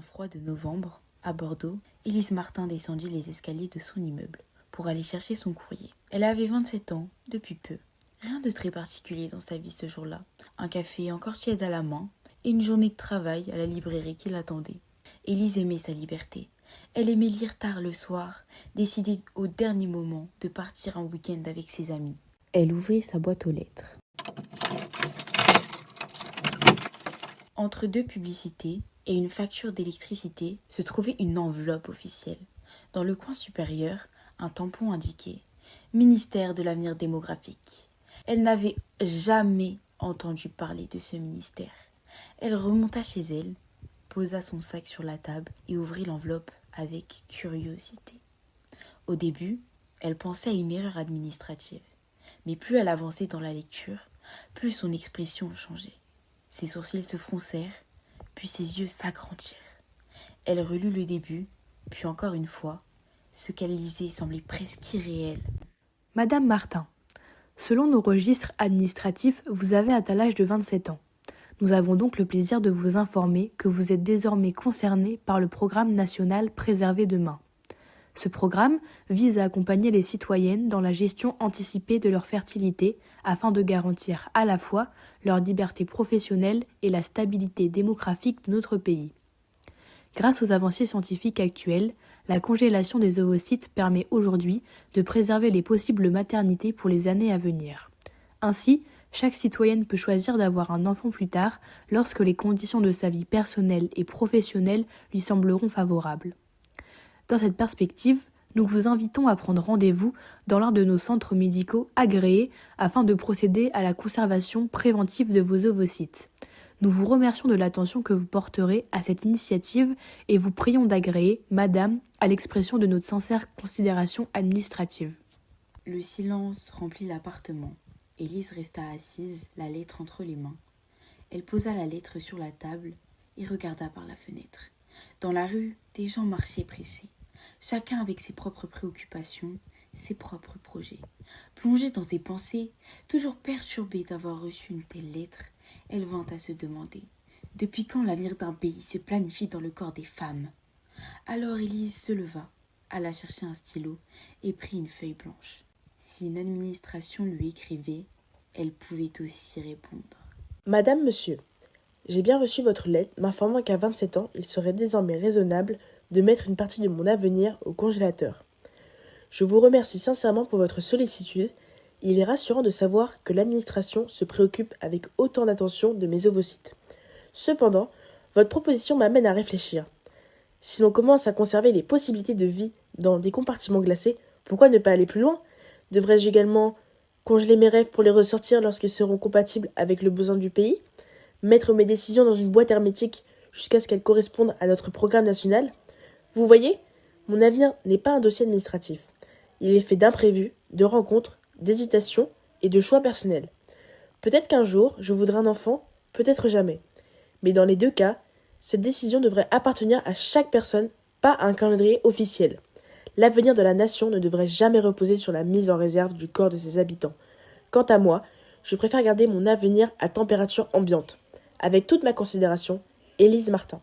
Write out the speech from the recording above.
froid de novembre, à Bordeaux, Élise Martin descendit les escaliers de son immeuble pour aller chercher son courrier. Elle avait 27 ans depuis peu. Rien de très particulier dans sa vie ce jour-là. Un café encore tiède à la main et une journée de travail à la librairie qui l'attendait. Élise aimait sa liberté. Elle aimait lire tard le soir, décider au dernier moment de partir en week-end avec ses amis. Elle ouvrit sa boîte aux lettres. Entre deux publicités et une facture d'électricité se trouvait une enveloppe officielle. Dans le coin supérieur, un tampon indiquait « Ministère de l'avenir démographique ». Elle n'avait jamais entendu parler de ce ministère. Elle remonta chez elle, posa son sac sur la table et ouvrit l'enveloppe avec curiosité. Au début, elle pensait à une erreur administrative. Mais plus elle avançait dans la lecture, plus son expression changeait. Ses sourcils se froncèrent, puis ses yeux s'agrandirent. Elle relut le début, puis encore une fois. Ce qu'elle lisait semblait presque irréel. Madame Martin, selon nos registres administratifs, vous avez atteint l'âge de 27 ans. Nous avons donc le plaisir de vous informer que vous êtes désormais concerné par le programme national Préserver demain. Ce programme vise à accompagner les citoyennes dans la gestion anticipée de leur fertilité afin de garantir à la fois leur liberté professionnelle et la stabilité démographique de notre pays. Grâce aux avancées scientifiques actuelles, la congélation des ovocytes permet aujourd'hui de préserver les possibles maternités pour les années à venir. Ainsi, chaque citoyenne peut choisir d'avoir un enfant plus tard lorsque les conditions de sa vie personnelle et professionnelle lui sembleront favorables. Dans cette perspective, nous vous invitons à prendre rendez-vous dans l'un de nos centres médicaux agréés afin de procéder à la conservation préventive de vos ovocytes. Nous vous remercions de l'attention que vous porterez à cette initiative et vous prions d'agréer, Madame, à l'expression de notre sincère considération administrative. Le silence remplit l'appartement. Élise resta assise, la lettre entre les mains. Elle posa la lettre sur la table et regarda par la fenêtre. Dans la rue, des gens marchaient pressés, chacun avec ses propres préoccupations, ses propres projets. Plongée dans ses pensées, toujours perturbée d'avoir reçu une telle lettre, elle vint à se demander « Depuis quand l'avenir d'un pays se planifie dans le corps des femmes ?» Alors Élise se leva, alla chercher un stylo et prit une feuille blanche. Si une administration lui écrivait, elle pouvait aussi répondre. Madame, Monsieur, j'ai bien reçu votre lettre m'informant qu'à 27 ans, il serait désormais raisonnable de mettre une partie de mon avenir au congélateur. Je vous remercie sincèrement pour votre sollicitude. Il est rassurant de savoir que l'administration se préoccupe avec autant d'attention de mes ovocytes. Cependant, votre proposition m'amène à réfléchir. Si l'on commence à conserver les possibilités de vie dans des compartiments glacés, pourquoi ne pas aller plus loin ? Devrais-je également congeler mes rêves pour les ressortir lorsqu'ils seront compatibles avec le besoin du pays ? Mettre mes décisions dans une boîte hermétique jusqu'à ce qu'elles correspondent à notre programme national ? Vous voyez, mon avenir n'est pas un dossier administratif. Il est fait d'imprévus, de rencontres, d'hésitations et de choix personnels. Peut-être qu'un jour, je voudrais un enfant, peut-être jamais. Mais dans les deux cas, cette décision devrait appartenir à chaque personne, pas à un calendrier officiel. L'avenir de la nation ne devrait jamais reposer sur la mise en réserve du corps de ses habitants. Quant à moi, je préfère garder mon avenir à température ambiante. Avec toute ma considération, Élise Martin.